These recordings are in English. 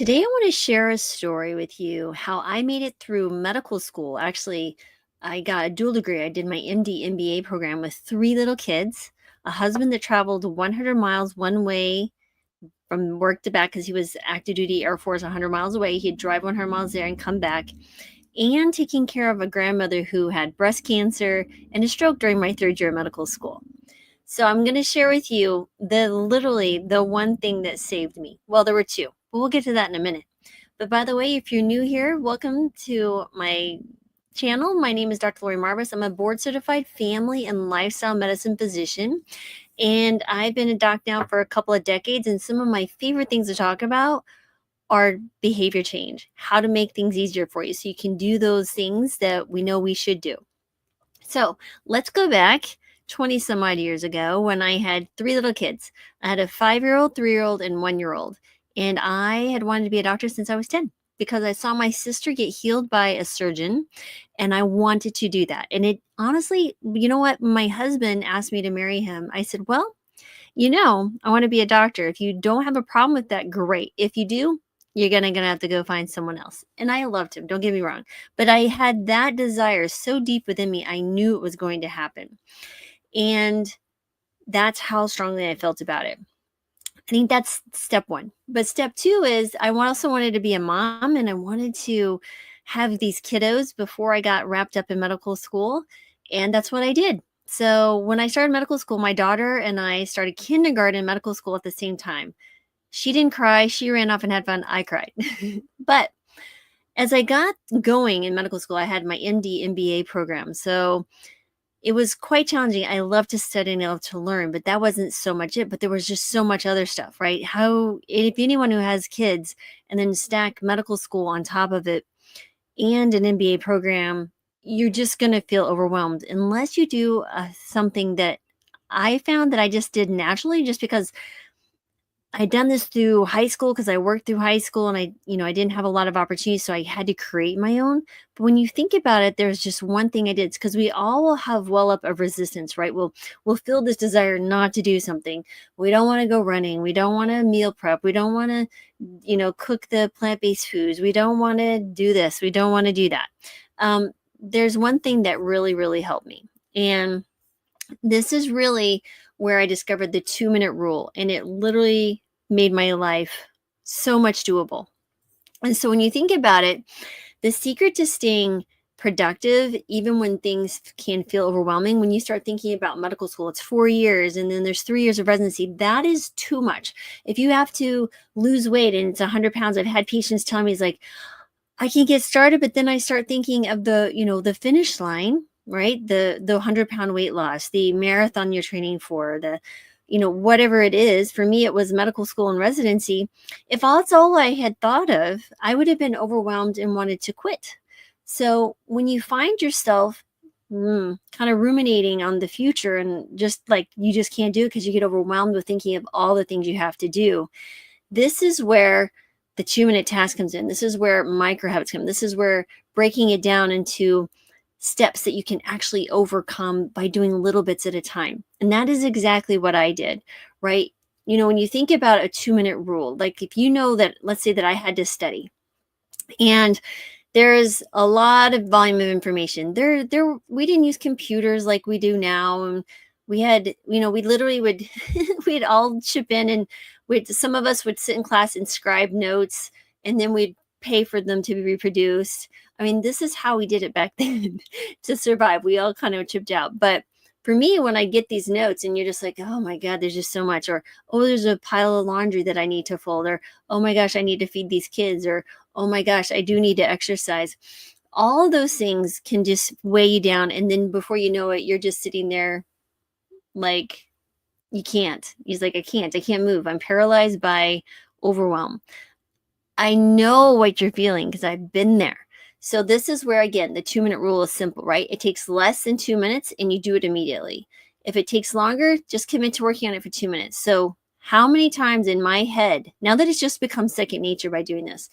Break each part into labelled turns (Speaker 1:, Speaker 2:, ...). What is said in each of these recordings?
Speaker 1: Today, I want to share a story with you how I made it through medical school. Actually, I got a dual degree. I did my MD MBA program with three little kids, a husband that traveled 100 miles one way from work to back because he was active duty Air Force 100 miles away. He'd drive 100 miles there and come back, and taking care of a grandmother who had breast cancer and a stroke during my third year of medical school. So I'm going to share with you the one thing that saved me. Well, there were two, but we'll get to that in a minute. But by the way, if you're new here, welcome to my channel. My name is Dr. Lori Marbus. I'm a board certified family and lifestyle medicine physician, and I've been a doc now for a couple of decades. And some of my favorite things to talk about are behavior change, how to make things easier for you so you can do those things that we know we should do. So let's go back 20 some odd years ago when I had three little kids. I had a 5-year-old, 3-year-old, and 1-year-old. And I had wanted to be a doctor since I was 10 because I saw my sister get healed by a surgeon and I wanted to do that. And it honestly, you know what? My husband asked me to marry him. I said, well, I want to be a doctor. If you don't have a problem with that, great. If you do, you're gonna have to go find someone else. And I loved him, don't get me wrong. But I had that desire so deep within me, I knew it was going to happen. And that's how strongly I felt about it. I think that's step one. But step two is I also wanted to be a mom and I wanted to have these kiddos before I got wrapped up in medical school. And that's what I did. So when I started medical school, my daughter and I started kindergarten medical school at the same time. She didn't cry. She ran off and had fun. I cried. But as I got going in medical school, I had my MD MBA program. So it was quite challenging. I love to study and I love to learn, but that wasn't so much it. But there was just so much other stuff, right? If anyone who has kids and then stack medical school on top of it and an MBA program, you're just going to feel overwhelmed unless you do something that I found that I just did naturally, just because I'd done this through high school because I worked through high school and I didn't have a lot of opportunities, so I had to create my own. But when you think about it, there's just one thing I did. It's because we all will have well up of resistance, right? We'll feel this desire not to do something. We don't want to go running. We don't want to meal prep. We don't want to, cook the plant-based foods. We don't want to do this. We don't want to do that. There's one thing that really, really helped me. And this is really where I discovered the 2-minute rule, and it literally made my life so much doable. And so when you think about it, the secret to staying productive, even when things can feel overwhelming, when you start thinking about medical school, it's 4 years and then there's 3 years of residency. That is too much. If you have to lose weight and it's 100 pounds, I've had patients tell me, it's like, I can get started, but then I start thinking of the finish line, right? The 100-pound weight loss, the marathon you're training for, whatever it is. For me, it was medical school and residency. If that's all I had thought of, I would have been overwhelmed and wanted to quit. So when you find yourself kind of ruminating on the future and just like you just can't do it because you get overwhelmed with thinking of all the things you have to do, this is where the 2-minute task comes in. This is where micro habits come. This is where breaking it down into steps that you can actually overcome by doing little bits at a time. And that is exactly what I did, right? When you think about a 2-minute rule, like if you know that, let's say that I had to study and there's a lot of volume of information we didn't use computers like we do now. And we had, we literally would, we'd all chip in and some of us would sit in class and scribe notes and then we'd pay for them to be reproduced. I mean, this is how we did it back then to survive. We all kind of chipped out. But for me, when I get these notes and you're just like, oh my God, there's just so much, or, oh, there's a pile of laundry that I need to fold, or, oh my gosh, I need to feed these kids, or, oh my gosh, I do need to exercise. All of those things can just weigh you down. And then before you know it, you're just sitting there like, you can't. He's like, I can't move. I'm paralyzed by overwhelm. I know what you're feeling because I've been there. So this is where, again, the 2-minute rule is simple, right? It takes less than 2 minutes and you do it immediately. If it takes longer, just commit to working on it for 2 minutes. So how many times in my head, now that it's just become second nature by doing this,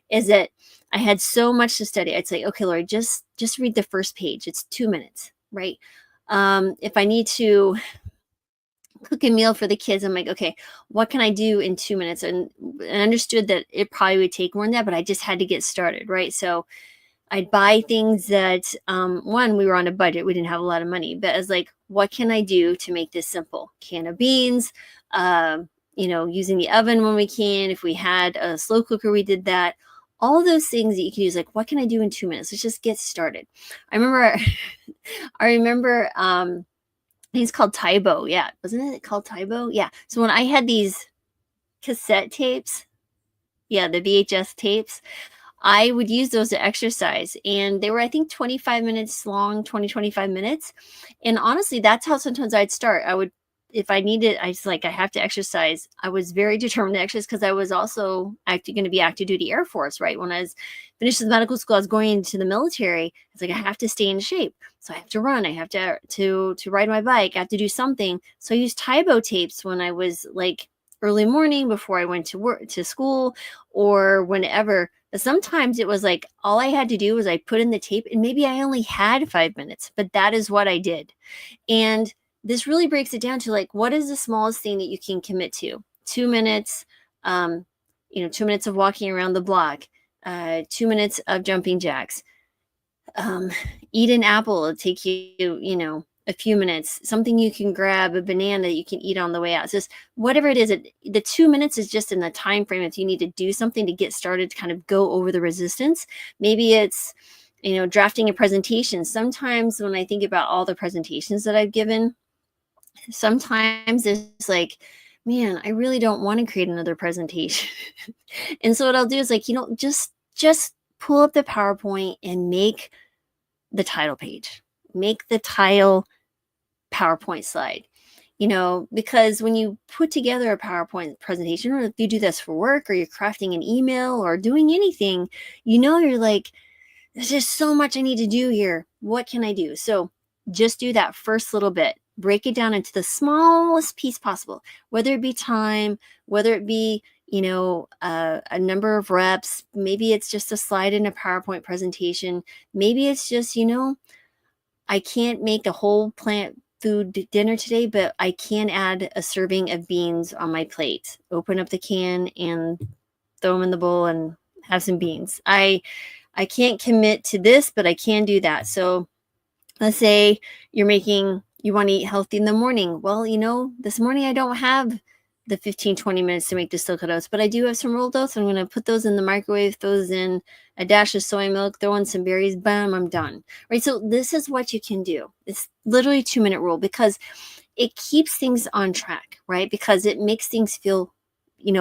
Speaker 1: is that I had so much to study. I'd say, okay, Lori, just read the first page. It's 2 minutes, right? If I need to cook a meal for the kids. I'm like, okay, what can I do in 2 minutes? And I understood that it probably would take more than that, but I just had to get started, right? So I'd buy things that, one, we were on a budget. We didn't have a lot of money, but I was like, what can I do to make this simple? Can of beans, using the oven when we can. If we had a slow cooker, we did that. All those things that you can use, like, what can I do in 2 minutes? Let's just get started. I remember, I remember, I think it's called Tybo. Yeah. Wasn't it called Tybo? Yeah. So when I had these cassette tapes, yeah, the VHS tapes, I would use those to exercise, and they were, I think, 25 minutes long, 20, 25 minutes. And honestly, that's how sometimes I'd start. I would, if I needed, I was like, I have to exercise. I was very determined to exercise because I was also actually going to be active duty Air Force, right? When I was finished with medical school, I was going into the military. It's like, I have to stay in shape. So I have to run. I have to ride my bike. I have to do something. So I used Tybo tapes when I was like early morning before I went to work, to school, or whenever. But sometimes it was like all I had to do was I put in the tape, and maybe I only had 5 minutes, but that is what I did. And this really breaks it down to, like, what is the smallest thing that you can commit to? 2 minutes, 2 minutes of walking around the block, 2 minutes of jumping jacks, um, eat an apple. It'll take you, a few minutes. Something you can grab, a banana that you can eat on the way out. It's just whatever it is. The 2 minutes is just in the time frame. If you need to do something to get started, to kind of go over the resistance. Maybe it's, drafting a presentation. Sometimes when I think about all the presentations that I've given, sometimes it's like, man, I really don't want to create another presentation. And so what I'll do is, like, just pull up the PowerPoint and make the title page. Make the title PowerPoint slide. Because when you put together a PowerPoint presentation, or if you do this for work, or you're crafting an email or doing anything, you're like, there's just so much I need to do here. What can I do? So just do that first little bit. Break it down into the smallest piece possible, whether it be time, whether it be, a number of reps. Maybe it's just a slide in a PowerPoint presentation. Maybe it's just, I can't make a whole plant food dinner today, but I can add a serving of beans on my plate. Open up the can and throw them in the bowl and have some beans. I can't commit to this, but I can do that. So let's say you want to eat healthy in the morning. Well, this morning I don't have the 15, 20 minutes to make distilled oats, but I do have some rolled oats. I'm going to put those in the microwave, those in a dash of soy milk, throw in some berries, bam, I'm done. Right? So this is what you can do. It's literally a 2-minute rule, because it keeps things on track, right? Because it makes things feel,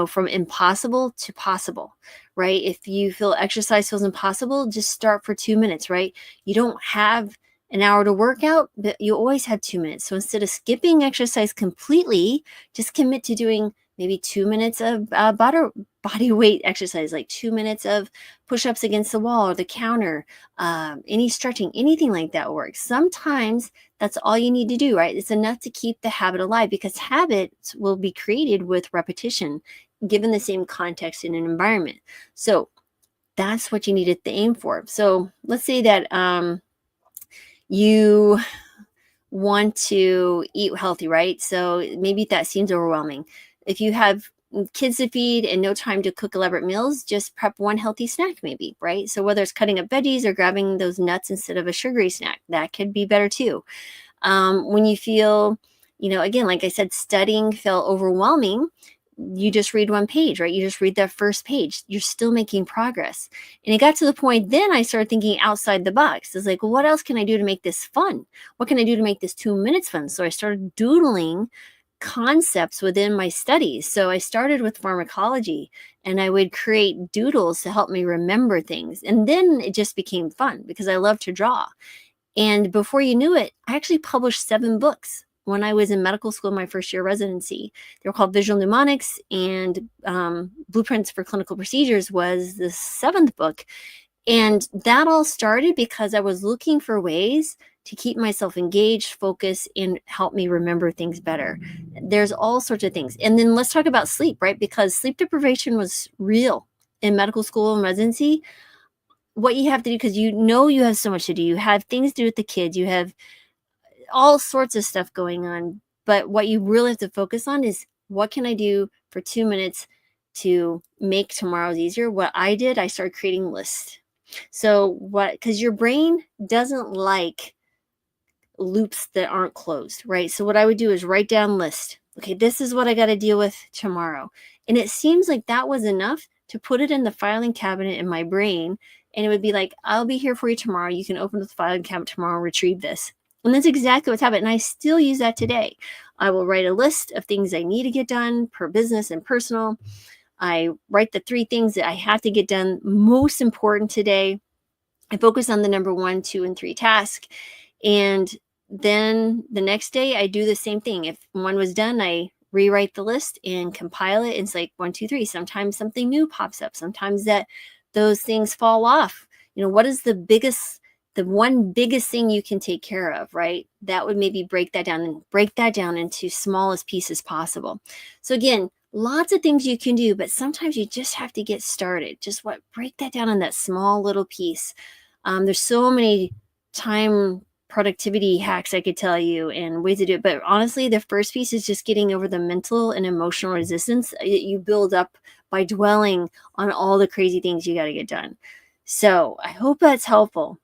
Speaker 1: from impossible to possible, right? If you feel exercise feels impossible, just start for 2 minutes, right? You don't have an hour to work out, but you always have 2 minutes. So instead of skipping exercise completely, just commit to doing maybe 2 minutes of body weight exercise, like 2 minutes of push-ups against the wall or the counter, any stretching, anything like that works. Sometimes that's all you need to do, right? It's enough to keep the habit alive, because habits will be created with repetition, given the same context in an environment. So that's what you need to aim for. So let's say that you want to eat healthy, right? So maybe that seems overwhelming. If you have kids to feed and no time to cook elaborate meals, just prep one healthy snack maybe, right? So whether it's cutting up veggies or grabbing those nuts instead of a sugary snack, that could be better too. When you feel, again, like I said, studying felt overwhelming, you just read one page, right? You just read that first page. You're still making progress. And it got to the point then I started thinking outside the box. It's like, well, what else can I do to make this fun? What can I do to make this 2 minutes fun? So I started doodling concepts within my studies. So I started with pharmacology, and I would create doodles to help me remember things. And then it just became fun because I love to draw. And before you knew it, I actually published 7 books when I was in medical school, my first year residency. They were called Visual Mnemonics, and Blueprints for Clinical Procedures was the 7th book. And that all started because I was looking for ways to keep myself engaged, focused, and help me remember things better. There's all sorts of things. And then let's talk about sleep, right? Because sleep deprivation was real in medical school and residency. What you have to do, because you have so much to do. You have things to do with the kids. You have all sorts of stuff going on. But what you really have to focus on is, what can I do for 2 minutes to make tomorrow's easier? What I did, I started creating lists. So because your brain doesn't like loops that aren't closed, right? So what I would do is write down list. Okay, this is what I got to deal with tomorrow. And it seems like that was enough to put it in the filing cabinet in my brain. And it would be like, I'll be here for you tomorrow. You can open the filing cabinet tomorrow and retrieve this. And that's exactly what's happened. And I still use that today. I will write a list of things I need to get done per business and personal. I write the 3 things that I have to get done most important today. I focus on the number 1, 2, and 3 task. And then the next day I do the same thing. If one was done, I rewrite the list and compile it. It's like 1, 2, 3. Sometimes something new pops up. Sometimes those things fall off. What is the one biggest thing you can take care of, right? That would maybe break that down into smallest pieces possible. So again, lots of things you can do, but sometimes you just have to get started. Just break that down in that small little piece. There's so many time productivity hacks I could tell you and ways to do it. But honestly, the first piece is just getting over the mental and emotional resistance that you build up by dwelling on all the crazy things you got to get done. So I hope that's helpful.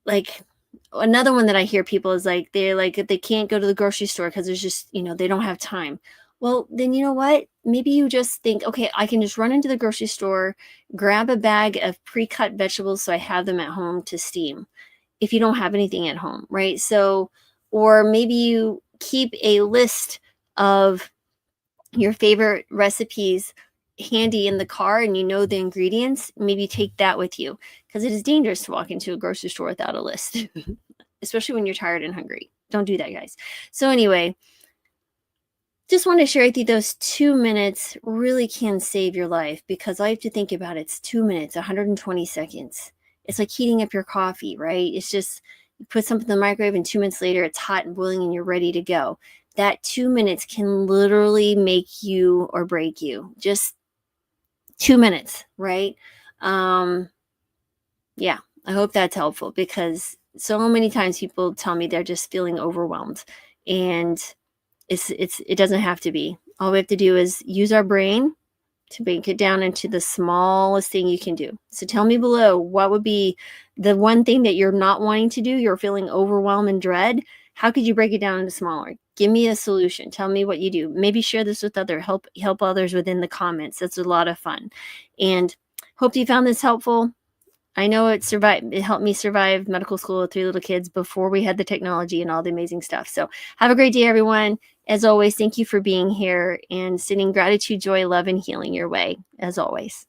Speaker 1: Like another one that I hear people is like, they can't go to the grocery store because there's just, they don't have time. Well, then you know what? Maybe you just think, okay, I can just run into the grocery store, grab a bag of pre-cut vegetables so I have them at home to steam if you don't have anything at home, right? So, or maybe you keep a list of your favorite recipes handy in the car and you know the ingredients. Maybe take that with you, because it is dangerous to walk into a grocery store without a list, especially when you're tired and hungry. Don't do that, guys. So anyway, just want to share with you those 2 minutes really can save your life, because I have to think about it. It's 2 minutes, 120 seconds. It's like heating up your coffee, right? It's just, you put something in the microwave and 2 minutes later it's hot and boiling and you're ready to go. That 2 minutes can literally make you or break you. Just 2 minutes, right? Yeah, I hope that's helpful, because so many times people tell me they're just feeling overwhelmed, and it doesn't have to be. All we have to do is use our brain to break it down into the smallest thing you can do. So tell me below, what would be the one thing that you're not wanting to do, you're feeling overwhelmed and dread? How could you break it down into smaller? Give me a solution. Tell me what you do. Maybe share this with help others within the comments. That's a lot of fun. And hope you found this helpful. I know it helped me survive medical school with 3 little kids before we had the technology and all the amazing stuff. So have a great day, everyone. As always, thank you for being here and sending gratitude, joy, love, and healing your way, as always.